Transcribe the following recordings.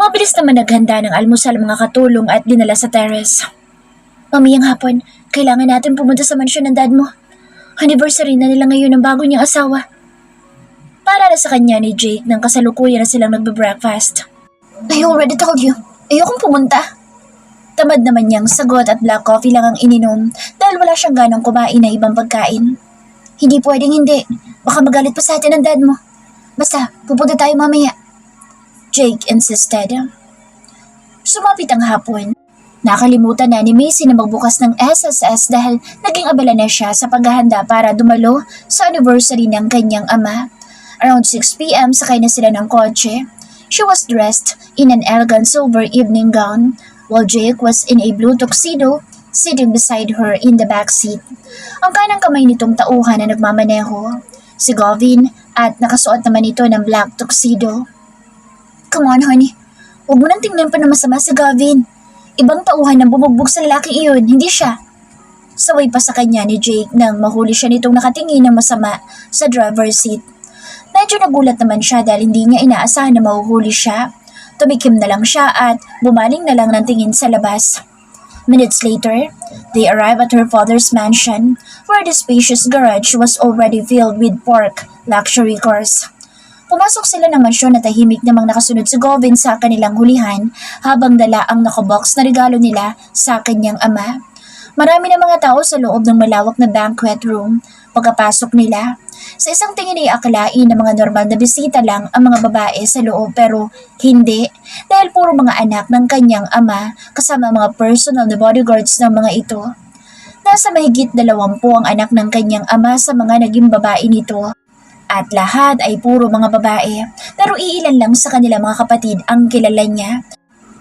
Mabilis naman naghanda ng almusal mga katulong at dinala sa terrace. Mamayang hapon, kailangan natin pumunta sa mansyon ng dad mo. Anniversary na nila ngayon ng bago niyang asawa. Para na sa kanya ni Jake nang kasalukuyan na silang nagbe-breakfast. I already told you, ayokong pumunta. Tamad naman niyang sagot at black coffee lang ang ininom dahil wala siyang ganang kumain na ibang pagkain. Hindi pwedeng hindi, baka magalit pa sa atin ang dad mo. Basta, pupunta tayo mamaya. Jake insisted. Sumapit ang hapon. Nakalimutan na ni Macy na magbukas ng SSS dahil naging abala na siya sa paghahanda para dumalo sa anniversary ng kanyang ama. Around 6 p.m. sakay na sila ng kotse. She was dressed in an elegant silver evening gown, while Jake was in a blue tuxedo sitting beside her in the back seat. Ang kanang kamay nitong tauhan na nagmamaneho, si Gavin, at nakasuot naman ito ng black tuxedo. Come on, honey. Huwag mo nang tingnan pa na masama si Gavin. Ibang tauhan ang bumugbog sa lalaking iyon, hindi siya. Saway pa sa kanya ni Jake nang mahuli siya nitong nakatingin ng masama sa driver's seat. Medyo nagulat naman siya dahil hindi niya inaasahan na mahuhuli siya. Tumikim na lang siya at bumaling na lang ng tingin sa labas. Minutes later, they arrived at her father's mansion where the spacious garage was already filled with pork luxury cars. Pumasok sila ng mansyon na tahimik namang nakasunod si Gavin sa kanilang hulihan habang dala ang nakabox na regalo nila sa kanyang ama. Marami na mga tao sa loob ng malawak na banquet room. Pagkapasok nila, sa isang tingin ay akalain na mga normal na bisita lang ang mga babae sa loob pero hindi dahil puro mga anak ng kanyang ama kasama mga personal na bodyguards ng mga ito. Nasa mahigit 20 ang anak ng kanyang ama sa mga naging babae nito. At lahat ay puro mga babae, pero iilan lang sa kanila mga kapatid ang kilala niya.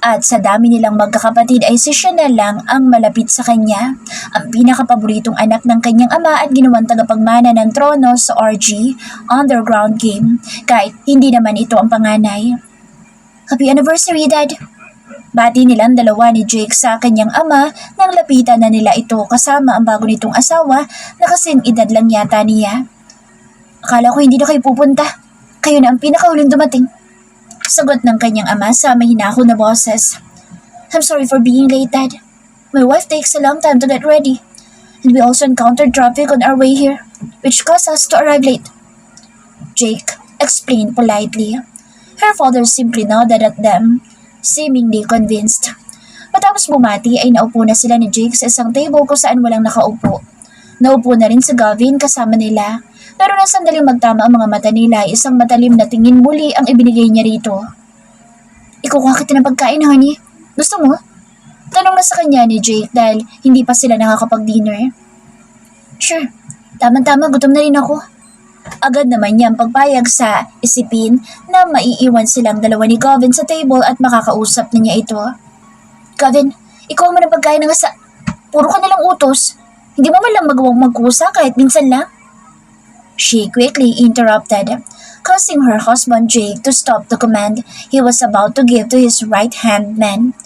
At sa dami nilang magkakapatid ay si Chanel lang ang malapit sa kanya, ang pinakapaboritong anak ng kanyang ama at ginawang tagapagmana ng trono sa RG Underground Game, kahit hindi naman ito ang panganay. Happy anniversary, Dad! Bati nilang dalawa ni Jake sa kanyang ama nang lapitan na nila ito kasama ang bago nitong asawa na kasing edad lang yata niya. Akala ko hindi na kayo pupunta. Kayo na ang pinakahuling dumating. Sagot ng kanyang ama sa mahinahon na boses. I'm sorry for being late, Dad. My wife takes a long time to get ready. And we also encountered traffic on our way here, which caused us to arrive late. Jake explained politely. Her father simply nodded at them, seemingly convinced. Matapos bumati ay naupo na sila ni Jake sa isang table kung saan walang nakaupo. Naupo na rin si Gavin kasama nila. Pero nang sandaling magtama ang mga mata nila, isang matalim na tingin muli ang ibinigay niya rito. Ikukuha kita ng pagkain, honey. Gusto mo? Tanong na sa kanya ni Jake dahil hindi pa sila nakakapag-dinner. Sure. Tama-tama, gutom na rin ako. Agad naman niya ang pagpayag sa isipin na maiiwan silang dalawa ni Gavin sa table at makakausap na niya ito. Gavin, ikaw mo ng pagkain ng asa. Puro ka nalang utos. Hindi mo man lang magawang magkusa kahit minsan lang. She quickly interrupted, causing her husband Jake to stop the command he was about to give to his right-hand man.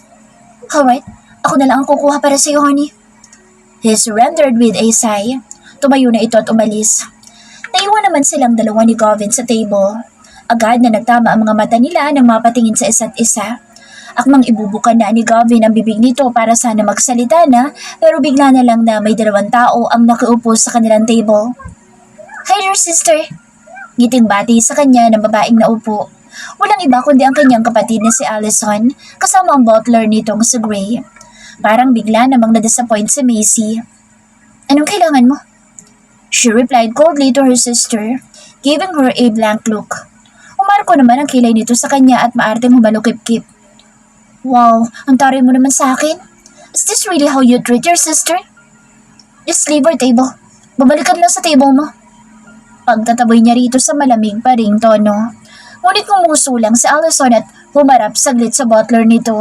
Alright, ako na lang ang kukuha para sa iyo, honey. He surrendered with a sigh. Tumayo na ito at umalis. Naiwan naman silang dalawa ni Gavin sa table. Agad na nagtama ang mga mata nila nang mapatingin sa isa't isa. Akmang ibubukan na ni Gavin ang bibig nito para sana magsalita na pero bigla na lang na may 2 tao ang nakiupo sa kanilang table. Hi there, sister! Ngiting bati sa kanya ng babaeng naupo. Walang iba kundi ang kanyang kapatid na si Allison, kasama ang butler nitong si Gray. Parang bigla namang na-disappoint si Macy. Anong kailangan mo? She replied coldly to her sister, giving her a blank look. Umarko naman ang kilay nito sa kanya at maarteng humalukip-kip. Wow, ang taray mo naman sa akin. Is this really how you treat your sister? Just leave our table. Babalikan lang sa table mo. Pagtataboy niya rito sa malamig pa ring tono. Ngunit ngumuso lang si Allison at humarap saglit sa butler nito.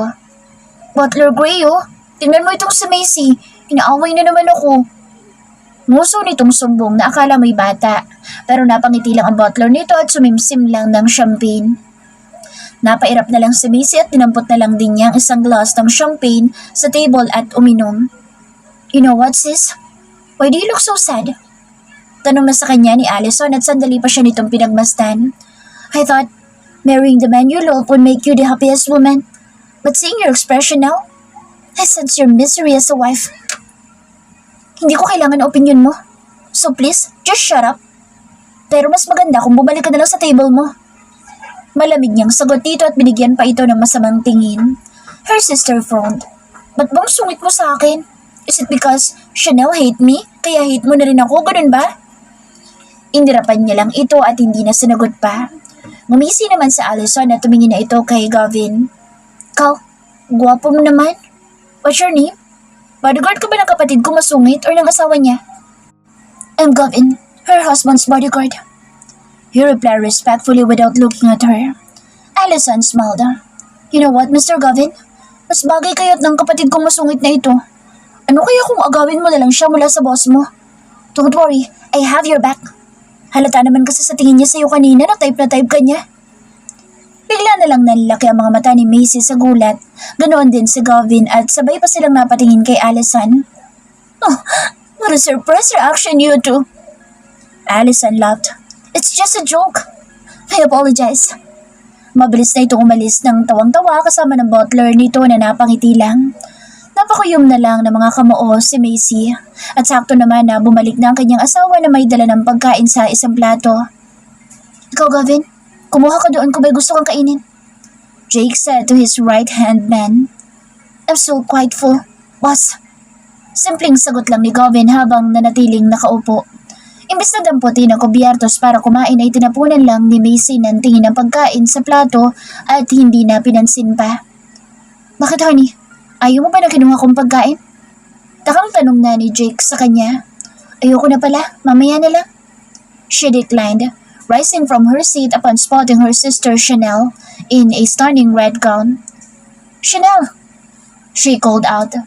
Butler Gray, oh. Tingnan mo itong si Macy. Inaaway na naman ako. Nguso nitong sumbong na akala may bata. Pero napangiti lang ang butler nito at sumimsim lang ng champagne. Napairap na lang si Macy at tinampot na lang din niya ang isang glass ng champagne sa table at uminom. You know what, sis? Why do you look so sad? Tanong na sa kanya ni Allison at sandali pa siya nitong pinagmasdan. I thought, marrying the man you love would make you the happiest woman. But seeing your expression now, I sense your misery as a wife. Hindi ko kailangan ng opinion mo. So please, just shut up. Pero mas maganda kung bumalik ka na lang sa table mo. Malamig niyang sagot dito at binigyan pa ito ng masamang tingin. Her sister frowned. Ba't bang sungit mo sa akin? Is it because Chanel hate me? Kaya hate mo na rin ako, ganun ba? Indirapan niya lang ito at hindi na sinagot pa. Ngumisi naman sa Allison at tumingin na ito kay Gavin. Kau, guwapo mo naman. What's your name? Bodyguard ka ba ng kapatid ko masungit or ng asawa niya? I'm Gavin, her husband's bodyguard. He replied respectfully without looking at her. Allison smiled. You know what, Mr. Gavin? Mas bagay kayo't ng kapatid kong masungit na ito. Ano kaya kung agawin mo na lang siya mula sa boss mo? Don't worry, I have your back. Halata naman kasi sa tingin niya sa'yo kanina na type ka niya. Bigla na lang nanlaki ang mga mata ni Macy sa gulat. Ganoon din si Gavin at sabay pa silang napatingin kay Allison. Oh, what a surprise reaction you two. Allison laughed. It's just a joke. I apologize. Mabilis na itong umalis ng tawang-tawa kasama ng butler nito na napangiti lang. Napakuyom na lang ng mga kamoo si Macy at sakto naman na bumalik na ang kanyang asawa na may dala ng pagkain sa isang plato. Ikaw, Gavin, kumuha ka doon kung may gusto kang kainin. Jake said to his right-hand man. I'm so quite full, boss. Simpleng sagot lang ni Gavin habang nanatiling nakaupo. Imbes na damputin ang kubyertos para kumain ay tinapunan lang ni Macy ng tingin ng pagkain sa plato at hindi na pinansin pa. Bakit, honey? Ayaw mo ba na kinuha kong pagkain? Takang tanong na ni Jake sa kanya. Ayoko na pala, mamaya na lang. She declined, rising from her seat upon spotting her sister Chanel in a stunning red gown. Chanel! She called out.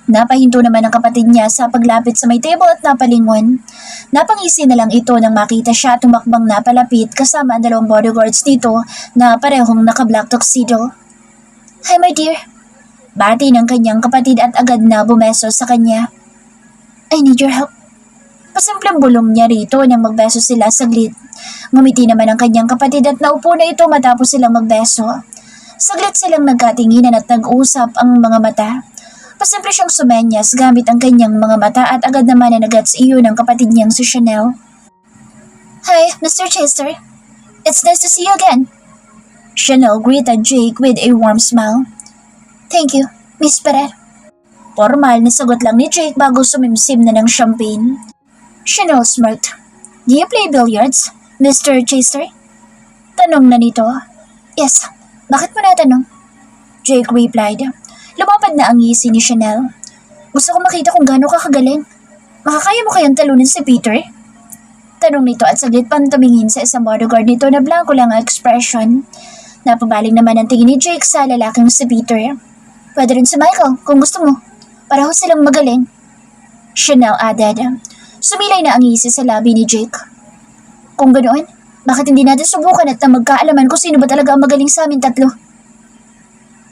Napahinto naman ang kapatid niya sa paglapit sa may table at napalingon. Napangisi na lang ito nang makita siya tumakbang na palapit kasama ang dalawang bodyguards dito na parehong naka-black tuxedo. Hi my dear. Bati ng kanyang kapatid at agad na bumeso sa kanya. I need your help. Pasimpleng bulong niya rito nang magbeso sila saglit. Ngumiti naman ang kanyang kapatid at naupo na ito matapos silang magbeso. Saglit silang nagkatinginan at nag-usap ang mga mata. Pasimple siyang sumenyas gamit ang kanyang mga mata at agad naman na nagats iyon ng kapatid niyang si Chanel. Hi, Mr. Chester. It's nice to see you again. Chanel greeted Jake with a warm smile. Thank you, Miss Perez. Formal na sagot lang ni Jake bago sumimsim na ng champagne. Chanel smirked. Do you play billiards, Mr. Chester? Tanong na nito. Yes, bakit mo natanong? Jake replied. Lumapad na ang ngisi ni Chanel. Gusto ko makita kung gaano ka kagaling. Makakaya mo kayang talunin si Peter? Tanong nito at saglit pang tumingin sa isang bodyguard nito na blanco lang ang expression. Napabaling naman ang tingin ni Jake sa lalaking si Peter. Pwede rin si Michael kung gusto mo. Pareho silang magaling. Chanel added. Sumilay na ang ngisi sa labi ni Jake. Kung ganoon, bakit hindi natin subukan at na magkaalaman kung sino ba talaga ang magaling sa amin tatlo?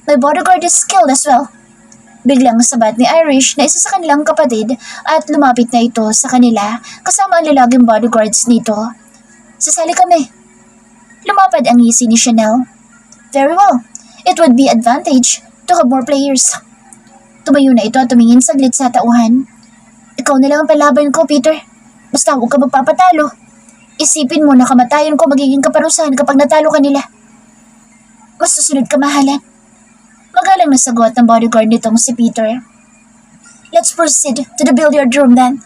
My bodyguard is skilled as well. Biglang sabat ni Irish na isa sa kanilang kapatid at lumapit na ito sa kanila kasama ang lalaging bodyguards nito. Sasali kami. Lumapad ang ngisi ni Chanel. Very well. It would be advantage to have more players. Tumayo na ito at tumingin saglit sa tauhan. Ikaw na lang ang palaban ko, Peter. Basta huwag ka magpapatalo. Isipin mo na kamatayan ko magiging kaparusahan kapag natalo ka nila. Mas susunod ka mahalan. Magalang na sagot ng bodyguard nitong si Peter. Let's proceed to the billiard room then.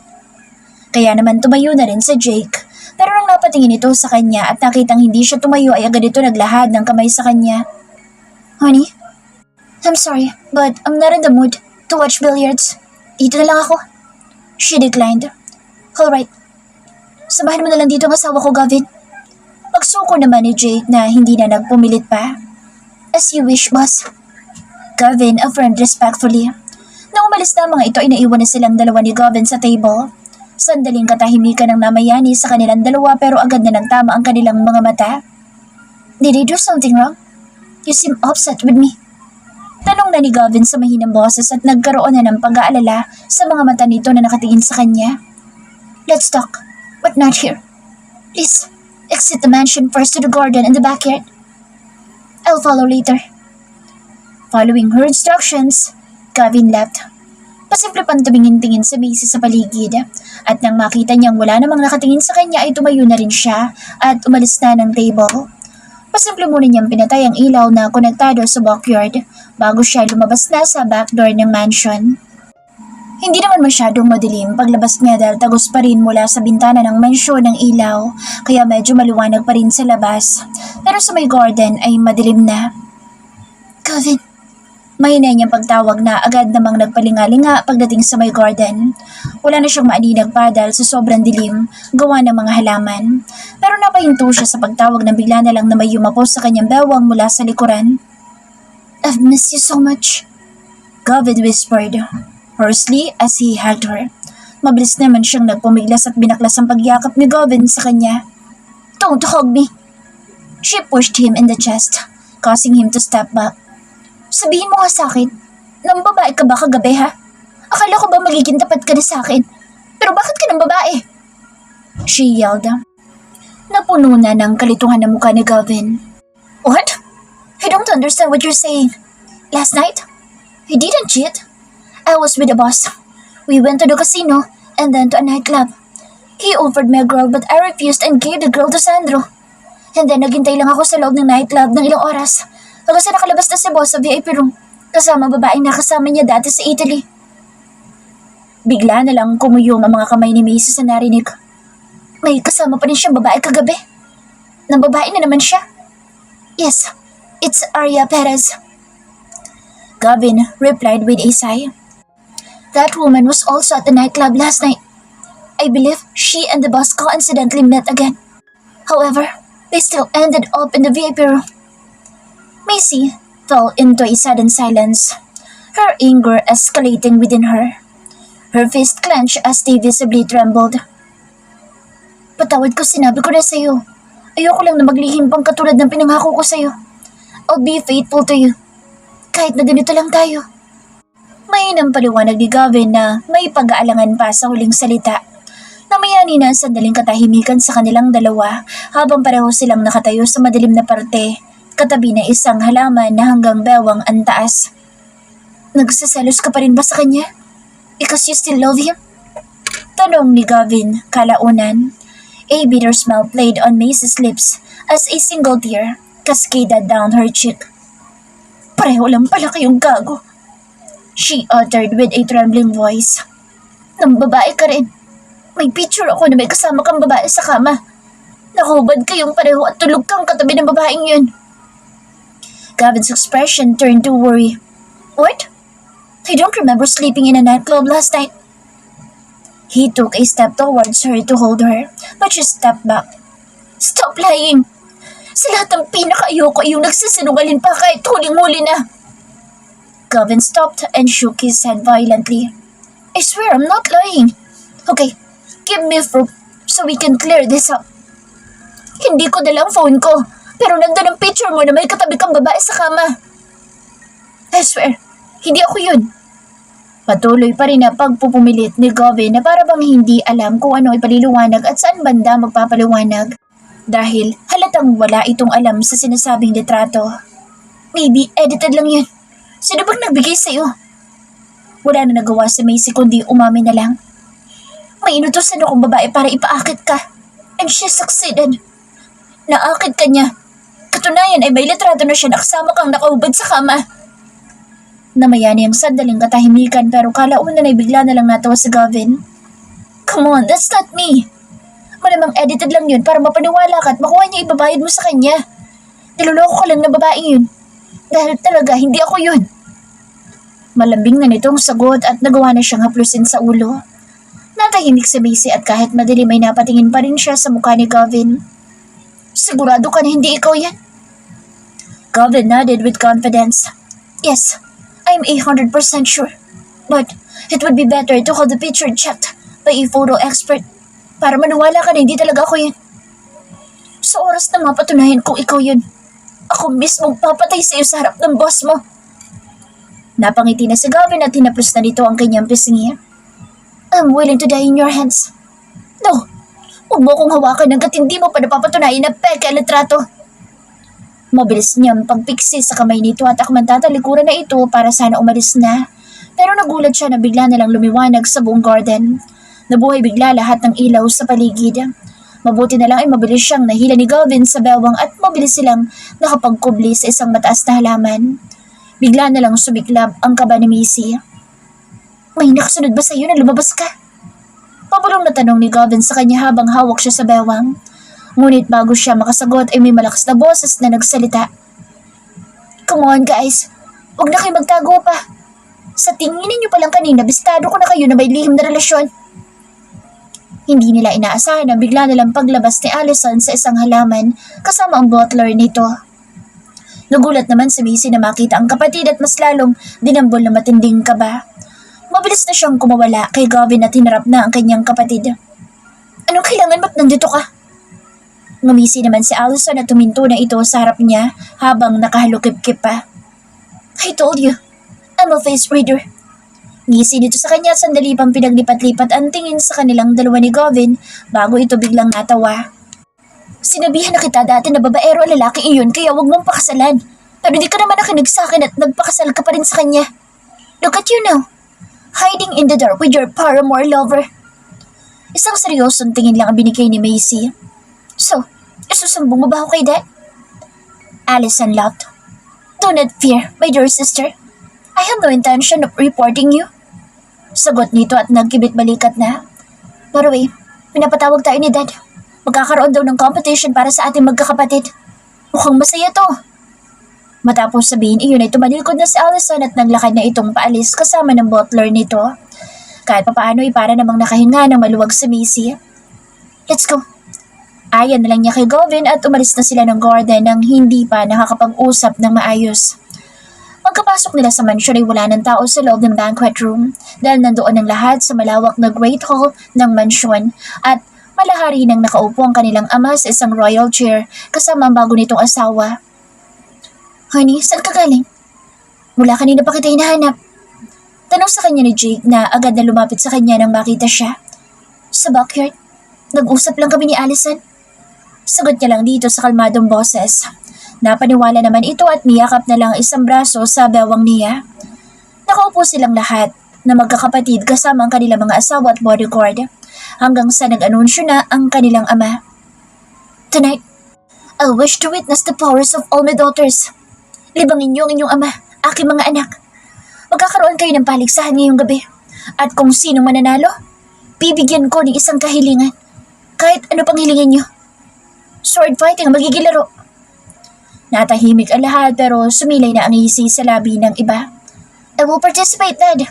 Kaya naman tumayo na rin si Jake. Pero nang napatingin ito sa kanya at nakitang hindi siya tumayo ay agad ito naglahad ng kamay sa kanya. Honey, I'm sorry but I'm not in the mood to watch billiards. Dito na lang ako. She declined. Alright. Samahan mo na lang dito ang asawa ko, Gavin. Pagsuko naman ni Jake na hindi na nagpumilit pa. As you wish, boss. Gavin affirmed respectfully. Nang umalis na mga ito ay naiwan na silang dalawa ni Gavin sa table. Sandaling katahimikan ng namayani sa kanilang dalawa pero agad na nagtama ang kanilang mga mata. Did I do something wrong? You seem upset with me. Tanong na ni Gavin sa mahinang boses at nagkaroon na ng pag-aalala sa mga mata nito na nakatingin sa kanya. Let's talk, but not here. Please, exit the mansion first to the garden and the backyard. I'll follow later. Following her instructions, Gavin left. Pasimple pang tumingin-tingin sa Macy sa paligid at nang makita niyang wala namang nakatingin sa kanya ay tumayo na rin siya at umalis na ng table. Pasimple muna niyang pinatay ang ilaw na konektado sa backyard bago siya lumabas na sa backdoor ng mansion. Hindi naman masyadong madilim paglabas niya dahil tagos pa rin mula sa bintana ng mansyon ng ilaw kaya medyo maliwanag pa rin sa labas. Pero sa may garden ay madilim na. Gavin, mahina niyang pagtawag na agad namang nagpalingalinga pagdating sa may garden. Wala na siyang maaninag pa dahil sa sobrang dilim, gawa ng mga halaman. Pero napahinto siya sa pagtawag na bigla na lang na may yumapos sa kanyang bewang mula sa likuran. I've missed you so much, Gavin whispered, hoarsely as he hugged her. Mabilis naman siyang nagpumiglas at binaklas ang pagyakap ni Gavin sa kanya. Don't hug me! She pushed him in the chest, causing him to step back. Sabihin mo nga sa akin, nang babae ka ba kagabi ha? Akala ko ba magiging tapat ka na sa akin? Pero bakit ka ng babae? She yelled. Napuno na ng kalituhan ng mukha ni Gavin. What? I don't understand what you're saying. Last night? I didn't cheat. I was with the boss. We went to the casino and then to a nightclub. He offered me a girl but I refused and gave the girl to Sandro. And then naghintay lang ako sa loob ng nightclub ng ilang oras. Hanggang sa nakalabas na si boss sa VIP room, kasama babaeng nakasama niya dati sa Italy. Bigla na lang kumuyong ang mga kamay ni Macy sa narinig. May kasama pa rin siyang babae kagabi. Nang babae na naman siya. Yes, it's Arya Perez. Gavin replied with a sigh. That woman was also at the nightclub last night. I believe she and the boss coincidentally met again. However, they still ended up in the VIP room. Macy fell into a sudden silence, her anger escalating within her. Her fist clenched as they visibly trembled. Patawad ko, sinabi ko na sa'yo. Ayoko lang na maglihim pang katulad ng pinangako ko sa'yo. I'll be faithful to you. Kahit na ganito lang tayo. Mahinang paliwanag ni Gavin na may pag-aalangan pa sa huling salita. Namayani na ang sandaling katahimikan sa kanilang dalawa habang pareho silang nakatayo sa madilim na parte, katabi na isang halaman na hanggang bewang ang taas. Nagsaselos ka pa rin ba sa kanya? Because you still love him? Tanong ni Gavin kalaunan. A bitter smile played on Macy's lips as a single tear cascaded down her cheek. Pareho lang pala kayong gago, she uttered with a trembling voice. Nang babae ka rin. May picture ako na may kasama kang babae sa kama. Nakahubad kayong pareho at tulog kang katabi ng babaeng yun. Gavin's expression turned to worry. What? I don't remember sleeping in a nightclub last night. He took a step towards her to hold her, but she stepped back. Stop lying! Sa lahat ng pinaka-ayoko yung nagsisinungaling pa kahit huling-huli na. Gavin stopped and shook his head violently. I swear I'm not lying. Okay, give me proof so we can clear this up. Hindi ko dalang phone ko, pero nandun ang picture mo na may katabi kang babae sa kama. I swear, hindi ako yun. Patuloy pa rin na pagpupumilit ni Gavin na para bang hindi alam kung ano ipaliliwanag at saan banda magpapaliwanag. Dahil halatang wala itong alam sa sinasabing litrato. Maybe edited lang yun. Sino bang nagbigay sa'yo? Wala na nagawa si Macy kundi umamin na lang. May inutusan akong babae para ipaakit ka. And she succeeded. Naakit ka niya. Katunayan ay may litrato na siya nakasama kang nakahubad sa kama. Namayani ang sandaling katahimikan pero kalaunan ay bigla na lang natawa si Gavin. Come on, that's not me. Malamang edited lang yun para mapaniwala ka at makuha niya ibabayad mo sa kanya. Niloloko ko lang na babaeng yun. Dahil talaga hindi ako yun. Malambing na nitong sagot at nagawa na siyang haplusin sa ulo. Natahimik si Macy at kahit madilim ay napatingin pa rin siya sa mukha ni Gavin. Sigurado ka na hindi ikaw yan? Gavin nodded with confidence. Yes, I'm 100% sure. But it would be better to have the picture checked by a photo expert para maniwala ka na hindi talaga ako yun. Sa oras na mapatunayan kung ikaw yun, ako mismong papatay sa iyo sa harap ng boss mo. Napangiti na si Gavin at hinaplos na dito ang kanyang pisngi. I'm willing to die in your hands. No, huwag mo akong hawakan hanggat hindi mo pa napapatunayan na peke ang litrato. Mabilis niyang pagpiksi sa kamay nito at akman tatalikuran na ito para sana umalis na. Pero nagulat siya na bigla na lang lumiwanag sa buong garden. Nabuhay bigla lahat ng ilaw sa paligid. Mabuti na lang ay mabilis siyang nahila ni Galvin sa bewang at mabilis silang nakapagkubli sa isang mataas na halaman. Bigla na lang sumiklab ang kaba ni Missy. May nakasunod ba sa'yo na lumabas ka? Pabulong na tanong ni Galvin sa kanya habang hawak siya sa bewang. Ngunit bago siya makasagot ay may malakas na boses na nagsalita. Come on guys, huwag na kayo magtago pa. Sa tingin niyo palang kanina, bistado ko na kayo na may lihim na relasyon. Hindi nila inaasahan na bigla nilang paglabas ni Allison sa isang halaman kasama ang butler nito. Nagulat naman si Missy na makita ang kapatid at mas lalong dinambol na matinding kaba. Mabilis na siyang kumawala kay Gavin at hinarap na ang kanyang kapatid. Anong kailangan ba't nandito ka? Ngumisi naman si Allison at tuminto na ito sa harap niya habang nakahalukip-kip pa. I told you, I'm a face reader. Ngisi dito sa kanya at sandali pang pinaglipat-lipat ang tingin sa kanilang dalawa ni Gavin bago ito biglang natawa. Sinabihan na kita dati na babaero ang lalaki iyon kaya wag mong pakasalan. Pero di ka naman nakinig sa akin at nagpakasal ka pa rin sa kanya. Look at you now, hiding in the dark with your paramour lover. Isang seryosong tingin lang ang binigay ni Missy. So, isusumbong mo ba ako kay Dad? Allison laughed. Do not fear, my dear sister. I have no intention of reporting you. Sagot nito at nagkibit balikat na. By the way, pinapatawag tayo ni Dad. Magkakaroon daw ng competition para sa ating magkakapatid. Mukhang masaya to. Matapos sabihin iyon ay tumalikod na si Allison at naglakad na itong paalis kasama ng butler nito. Kahit papaano ay para namang nakahinga ng maluwag sa Missy. Let's go. Ayan na lang niya kay Gavin at umalis na sila ng garden nang hindi pa nakakapag-usap ng maayos. Pagkapasok nila sa mansyon ay wala ng tao sa loob ng banquet room dahil nandoon ang lahat sa malawak na great hall ng mansyon at malahari nang nakaupo ang kanilang ama sa isang royal chair kasama ang bago nitong asawa. Honey, saan ka galing? Mula kanina pa kita hinahanap. Tanong sa kanya ni Jake na agad na lumapit sa kanya nang makita siya. Sa backyard, nag-usap lang kami ni Allison. Sagot niya lang dito sa kalmadong boses. Napaniwala naman ito at niyakap na lang isang braso sa bewang niya. Nakaupo silang lahat na magkakapatid kasama ang kanilang mga asawa at bodyguard hanggang sa nag-anunsyo na ang kanilang ama. Tonight, I wish to witness the powers of all my daughters. Libangin niyo ang inyong ama, aking mga anak. Magkakaroon kayo ng paligsahan ngayong gabi. At kung sino mananalo, bibigyan ko ng isang kahilingan. Kahit ano pang hilingin niyo. Sword fighting ang magiging laro. Natahimik ang lahat pero sumilay na ang ngisi sa labi ng iba. I will participate, Dad.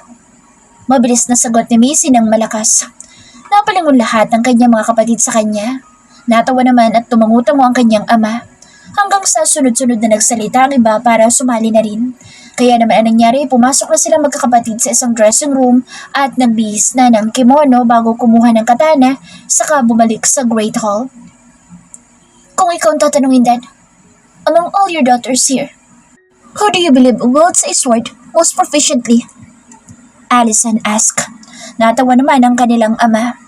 Mabilis na sagot ni Missy ng malakas. Napalingon lahat ng kanyang mga kapatid sa kanya. Natawa naman at tumangutango ang kanyang ama. Hanggang sa sunod-sunod na nagsalita ang iba para sumali na rin. Kaya naman ang nangyari, pumasok na silang magkakapatid sa isang dressing room at nagbihis na ng kimono bago kumuha ng katana saka bumalik sa Great Hall. Kung ikaw ang tatanungin, Dad, among all your daughters here, who do you believe wields a sword most proficiently? Allison asked. Natawa naman ang kanilang ama.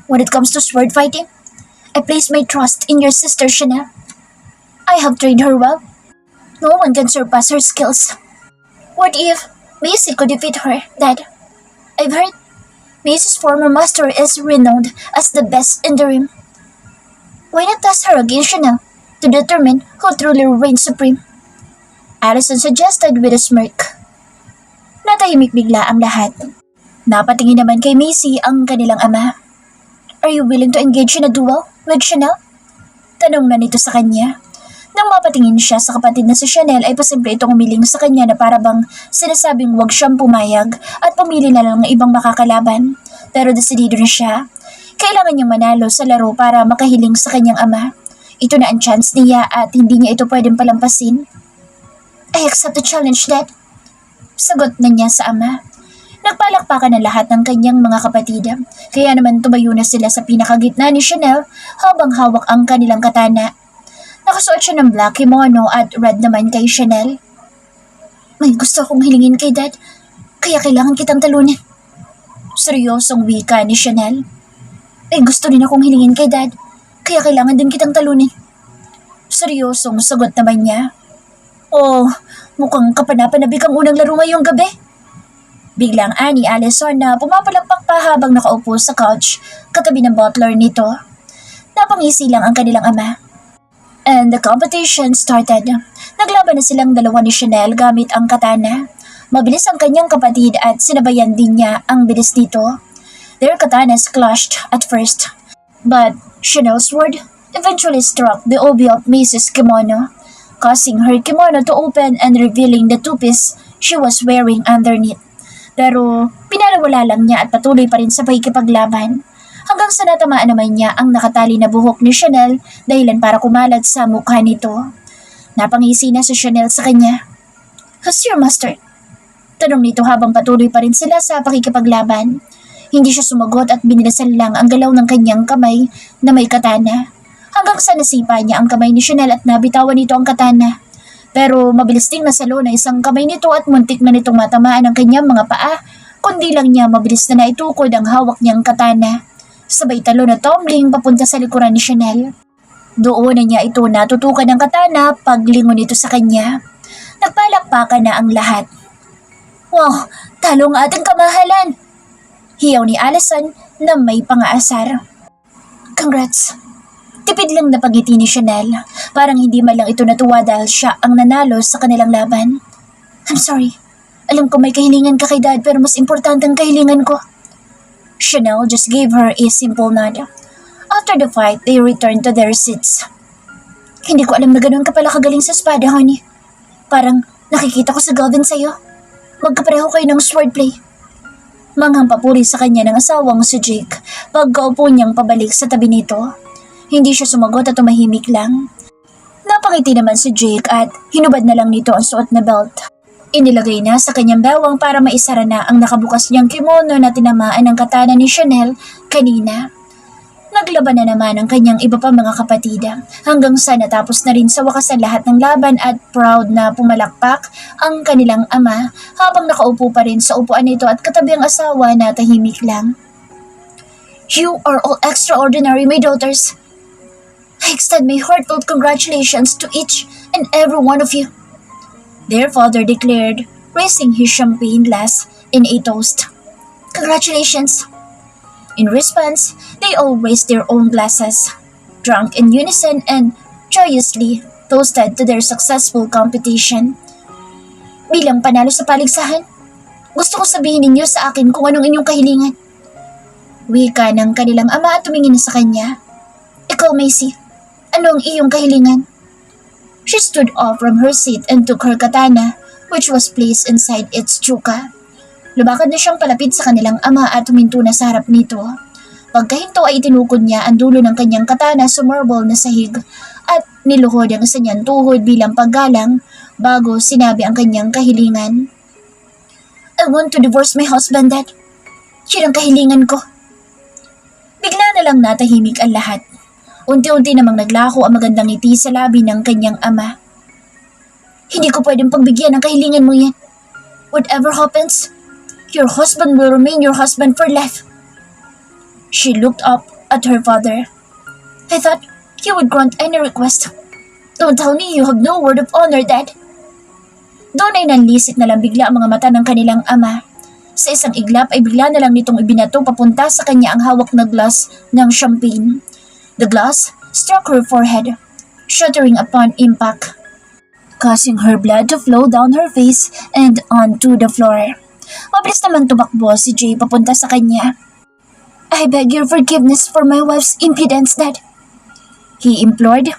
When it comes to sword fighting, I place my trust in your sister Chanel. I have trained her well. No one can surpass her skills. What if Missy could defeat her, Dad? I've heard Missy's former master is renowned as the best in the ring. Why not test her against Chanel to determine who truly reigns supreme? Allison suggested with a smirk. Natahimik bigla ang lahat. Napatingin naman kay Missy ang kanilang ama. Are you willing to engage in a duel with Chanel? Tanong na nito sa kanya. Nang mapatingin siya sa kapatid na si Chanel ay pasimple itong umiling sa kanya na parabang sinasabing huwag siyang pumayag at pumili na lang ng ibang makakalaban. Pero desidido na siya. Kailangan niyang manalo sa laro para makahiling sa kanyang ama. Ito na ang chance niya at hindi niya ito pwedeng palampasin. I accept the challenge, Dad. Sagot na niya sa ama. Nagpalakpakan na lahat ng kanyang mga kapatid. Kaya naman tumayo na sila sa pinakagitna ni Chanel habang hawak ang kanilang katana. Nakasuot siya ng black kimono at red naman kay Chanel. May gusto akong hilingin kay Dad, kaya kailangan kitang talunin. Seryosong wika ni Chanel. May gusto din akong hilingin kay Dad, kaya kailangan din kitang talunin. Seryosong sagot naman niya. Oh, mukhang kapanapanabik ang unang laro ngayong gabi. Biglang ani Allison na pumapalakpak pa habang nakaupo sa couch katabi ng butler nito. Napangisi lang ang kanilang ama. And the competition started. Naglaban na silang dalawa ni Chanel gamit ang katana. Mabilis ang kanyang kapatid at sinabayan din niya ang bilis nito. Their katanas clashed at first, but Chanel's sword eventually struck the obi of Mrs. Kimono, causing her kimono to open and revealing the two-piece she was wearing underneath. Pero pinalawala lang niya at patuloy pa rin sa pakikipaglaban hanggang sa natamaan naman niya ang nakatali na buhok ni Chanel dahilan para kumalat sa mukha nito. Napangisi na si Chanel sa kanya. "Who's your master?" Tanong nito habang patuloy pa rin sila sa pakikipaglaban. Hindi siya sumagot at binilasan lang ang galaw ng kanyang kamay na may katana. Hanggang sa nasipa niya ang kamay ni Chanel at nabitawan nito ang katana. Pero mabilis ding nasalo na isang kamay nito at muntik na nitong matamaan ang kanyang mga paa, kundi lang niya mabilis na naitukod ang hawak niyang katana. Sabay talo na tumbling papunta sa likuran ni Chanel. Doon na niya ito natutukan ng katana paglingon nito sa kanya. Nagpalakpakan na ang lahat. "Wow, talo ang ating kamahalan!" Hiyaw ni Allison na may pangaasar. "Congrats!" Tipid lang na pagiti ni Chanel. Parang hindi man lang ito natuwa dahil siya ang nanalo sa kanilang laban. "I'm sorry. Alam ko may kahilingan ka kay Dad pero mas importante ang kahilingan ko." Chanel just gave her a simple nod. After the fight, they returned to their seats. "Hindi ko alam na ganun ka pala kagaling sa espada, honey. Parang nakikita ko sa Galvin sa'yo. Magkapareho kayo ng swordplay." Manghang papuri sa kanya ng asawang si Jake pagkaupo niyang pabalik sa tabi nito. Hindi siya sumagot at tumahimik lang. Napangiti naman si Jake at hinubad na lang nito ang suot na belt. Inilagay na sa kanyang bewang para maisara na ang nakabukas niyang kimono na tinamaan ng katana ni Chanel kanina. Naglaban na naman ang kanyang iba pa mga kapatid hanggang sa natapos na rin sa wakas ang lahat ng laban at proud na pumalakpak ang kanilang ama habang nakaupo pa rin sa upuan nito at katabi ang asawa na tahimik lang. "You are all extraordinary, my daughters. I extend my heartfelt congratulations to each and every one of you," their father declared, raising his champagne glass in a toast. "Congratulations." In response, they all raised their own glasses, drank in unison and joyously toasted to their successful competition. "Bilang panalo sa paligsahan, gusto ko sabihin ninyo sa akin kung anong inyong kahilingan." Wika ng kanilang ama at tumingin na sa kanya. "Ikaw, Macy, ano ang iyong kahilingan?" She stood up from her seat and took her katana, which was placed inside its chuka. Lumakad na siyang palapit sa kanilang ama at huminto na sa harap nito. Pagkahinto ay itinukod niya ang dulo ng kanyang katana sa marble na sahig at niluhod ang isa niyang tuhod bilang paggalang bago sinabi ang kanyang kahilingan. "I want to divorce my husband, Dad. Yun ang kahilingan ko." Bigla na lang natahimik ang lahat. Unti-unti namang naglako ang magandang ngiti sa labi ng kanyang ama. "Hindi ko pwedeng pagbigyan ng kahilingan mo yan. Whatever happens, your husband will remain your husband for life." She looked up at her father. "I thought you would grant any request. Don't tell me you have no word of honor, Dad." Doon ay nanlisit na lang bigla ang mga mata ng kanilang ama. Sa isang iglap ay bigla na lang nitong ibinato papunta sa kanya ang hawak na glass ng champagne. The glass struck her forehead, shattering upon impact, causing her blood to flow down her face and onto the floor. Mabilis naman tumakbo si Jay papunta sa kanya. "I beg your forgiveness for my wife's impudence, Dad," he implored,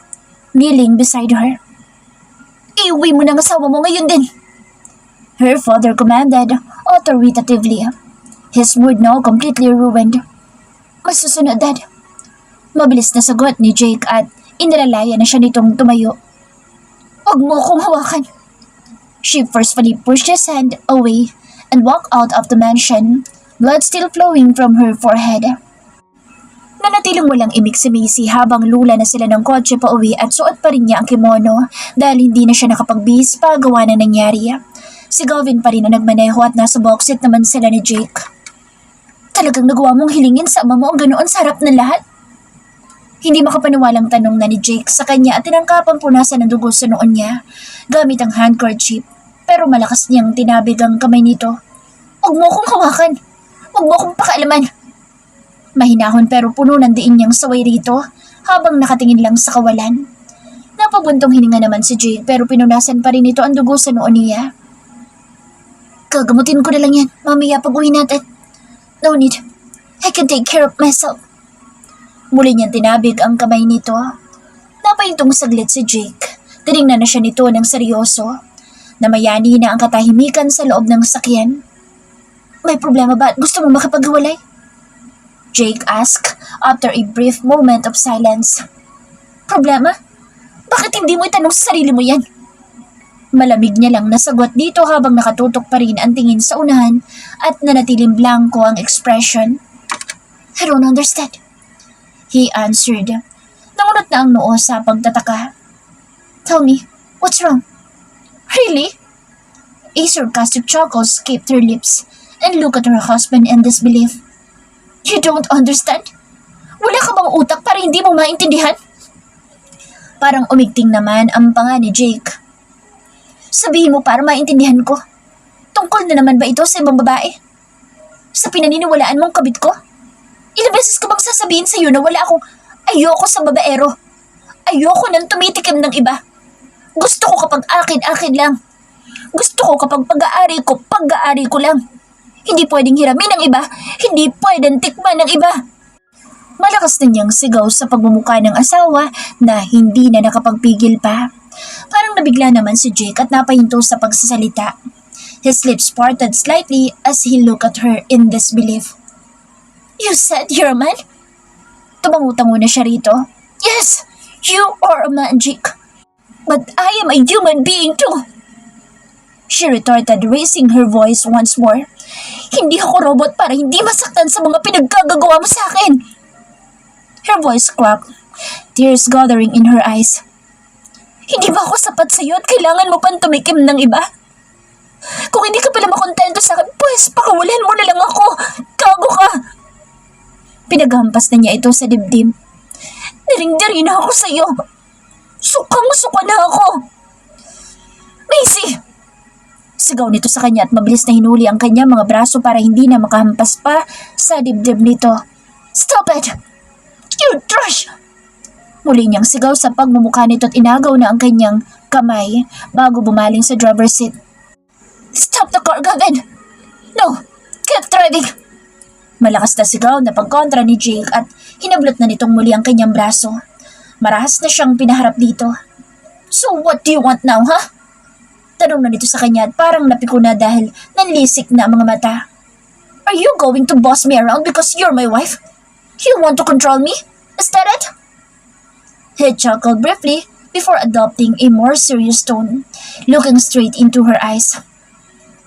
kneeling beside her. "Iuwi mo ng asawa mo ngayon din," her father commanded authoritatively, his mood now completely ruined. "Masusunod, Dad." Mabilis na sagot ni Jake at inilalaya na siya nitong tumayo. "Huwag mo akong hawakan." She forcefully pushed his hand away and walked out of the mansion, blood still flowing from her forehead. Nanatiling walang imik si Macy habang lula na sila ng kotse pa uwi at suot pa rin niya ang kimono dahil hindi na siya nakapagbihis pa gawa na nangyari. Si Galvin pa rin ang nagmaneho at nasa boxseat naman sila ni Jake. "Talagang nagawa mong hilingin sa ama mo ang ganoon sa harap ng lahat?" Hindi makapaniwalang tanong na ni Jake sa kanya at tinangkapang punasan ng dugo sa noon niya gamit ang handkerchief. Pero malakas niyang tinabig ang kamay nito. Huwag mo akong hawakan. Huwag mo akong pakialaman. Mahinahon pero puno ng diin niyang saway rito habang nakatingin lang sa kawalan. Napabuntong hininga naman si Jake pero pinunasan pa rin ito ang dugo sa noon niya. Gagamutin ko na lang yan, mamaya pag-uwi natin. No need. I can take care of myself. Muli niyang tinabig ang kamay nito. Napahintong saglit si Jake. Tinignan na siya nito ng seryoso. Namayani na ang katahimikan sa loob ng sakyan. May problema ba at gusto mo makapaghiwalay? Jake asked after a brief moment of silence. Problema? Bakit hindi mo itanong sa sarili mo yan? Malamig niya lang nasagot dito habang nakatutok pa rin ang tingin sa unahan at nanatiling blanco ang expression. I don't understand. He answered. Nangunot na ang noo sa pagtataka. Tell me, what's wrong? Really? A sarcastic chuckle escaped her lips and looked at her husband in disbelief. You don't understand? Wala ka bang utak para hindi mo maintindihan? Parang umigting naman ang panga ni Jake. Sabihin mo para maintindihan ko. Tungkol na naman ba ito sa ibang babae? Sa pinaniniwalaan mong kabit ko? Ilang beses ko bang sasabihin sa iyo na wala akong ayoko sa babaero? Ayoko nang tumitikim ng iba. Gusto ko kapag akin-akin lang. Gusto ko kapag pag-aari ko lang. Hindi pwedeng hiramin ng iba. Hindi pwedeng tikman ng iba. Malakas na niyang sigaw sa pagmumukha ng asawa na hindi na nakapagpigil pa. Parang nabigla naman si Jake at napahinto sa pagsasalita. His lips parted slightly as he looked at her in disbelief. You said you're a man? Tumangutango na siya rito. Yes, you are a man, Jake. But I am a human being too. She retorted, raising her voice once more. Hindi ako robot para hindi masaktan sa mga pinagkagagawa mo sa akin. Her voice cracked, tears gathering in her eyes. Hindi ba ako sapat sa'yo at kailangan mo pang tumikim ng iba? Kung hindi ka pala makontento sa akin, pues pakawalan mo na lang ako. Gago ka! Pinaghampas na niya ito sa dibdib. Naringdari na ako sa'yo. Sukang-suka na ako. Macy! Sigaw nito sa kanya at mabilis na hinuli ang kanya mga braso para hindi na makahampas pa sa dibdib nito. Stop it! You trash! Muli niyang sigaw sa pagmumukha nito at inagaw na ang kanyang kamay bago bumaling sa driver's seat. Stop the car, Gavin! No! Keep driving! Malakas na sigaw na pagkontra ni Jake at hinablot na nitong muli ang kanyang braso. Marahas na siyang pinaharap dito. So what do you want now, ha? Tanong na nito sa kanya at parang napiko na dahil nanlisik na ang mga mata. Are you going to boss me around because you're my wife? You want to control me? Is that it? He chuckled briefly before adopting a more serious tone, looking straight into her eyes.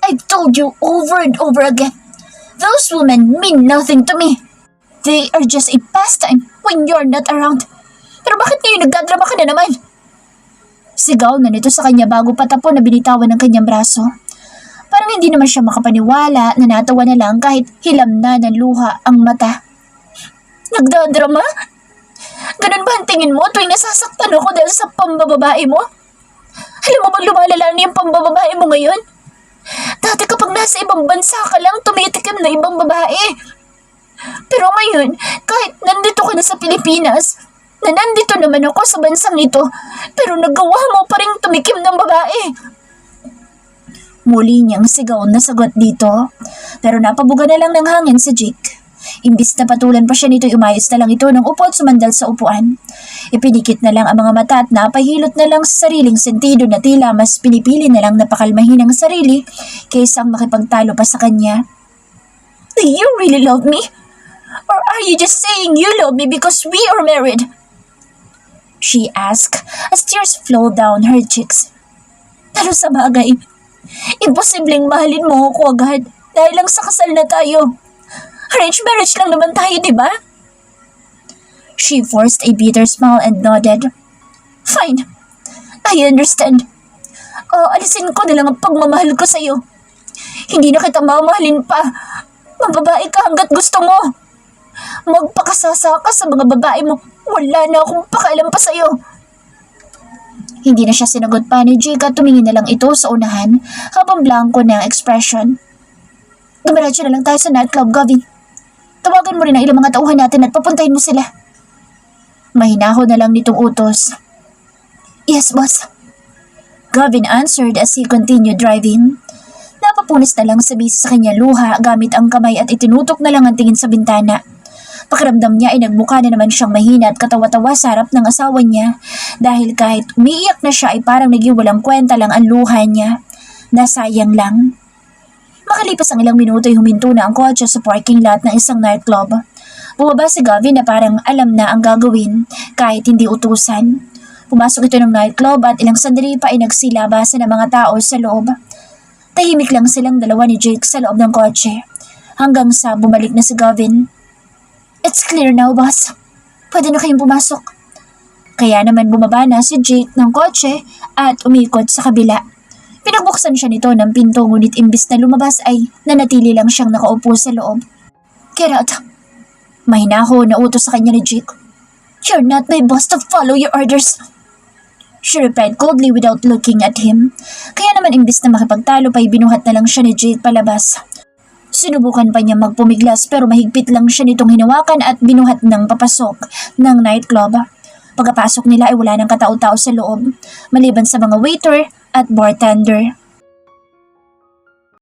I've told you over and over again. Those women mean nothing to me. They are just a pastime when you're not around. Pero bakit ngayon nagdadrama ka na naman? Sigaw na nito sa kanya bago patapon na binitawan ng kanyang braso. Parang hindi naman siya makapaniwala na natawa na lang kahit hilam na ng luha ang mata. Nagdadrama? Ganun ba ang tingin mo tuwing nasasaktan ako dahil sa pambababae mo? Alam mo bang lumalala na yung pambababae mo ngayon? Dati kapag nasa ibang bansa ka lang, tumitikim na ibang babae. Pero ngayon, kahit nandito ka na sa Pilipinas, na nandito naman ako sa bansang ito, pero nagawa mo pa rin tumikim ng babae. Muli niyang sigaw na sagot dito, pero napabuga na lang ng hangin si Jake. Imbis na patulan pa siya nito, umayos na lang ito ng upo at sumandal sa upuan. Ipinikit na lang ang mga mata at napahilot na lang sa sariling sentido na tila mas pinipili na lang napakalmahin ang sarili kaysa makipagtalo pa sa kanya. Do you really love me? Or are you just saying you love me because we are married? She asked as tears flowed down her cheeks. Pero sa bagay, imposibleng mahalin mo ako agad dahil lang sa kasal na tayo. Arranged marriage lang naman tayo, di ba? She forced a bitter smile and nodded. Fine. I understand. Alisin ko na lang ang pagmamahal ko sa'yo. Hindi na kita mamahalin pa. Mababae ka hanggat gusto mo. Magpakasasa ka sa mga babae mo. Wala na akong pakialam pa sa'yo. Hindi na siya sinagot pa ni Jake at tumingin na lang ito sa unahan habang blanco na ang expression. Dumiretso na lang tayo sa nightclub, Gavin. Tawagan mo rin ang ilang mga tauhan natin at papuntahin mo sila. Mahinaho na lang nitong utos. Yes, boss. Gavin answered as he continued driving. Napapunas na lang sa bisi sa kanya luha gamit ang kamay at itinutok na lang ang tingin sa bintana. Pakiramdam niya ay nagmukha na naman siyang mahina at katawa-tawa sa harap ng asawa niya dahil kahit umiiyak na siya ay parang naging walang kwenta lang ang luha niya. Nasayang lang. Makalipas ang ilang minuto ay huminto na ang kotse sa parking lot ng isang nightclub. Bumaba si Gavin na parang alam na ang gagawin kahit hindi utusan. Pumasok ito ng nightclub at ilang sandali pa ay nagsilabasan ng mga tao sa loob. Tahimik lang silang dalawa ni Jake sa loob ng kotse hanggang sa bumalik na si Gavin. It's clear now, boss. Pwede na kayong pumasok. Kaya naman bumaba na si Jake ng kotse at umikot sa kabila. Pinagbuksan siya nito ng pinto ngunit imbis na lumabas ay nanatili lang siyang nakaupo sa loob. Get out. Mahinaho na utos sa kanya ni Jake. You're not my boss to follow your orders. She replied coldly without looking at him. Kaya naman imbis na makipagtalo pa ay binuhat na lang siya ni Jake palabas. Sinubukan pa niya magpumiglas pero mahigpit lang siya nitong hinawakan at binuhat ng papasok ng nightclub. Pagkapasok nila ay wala ng katao-tao sa loob, maliban sa mga waiter at bartender.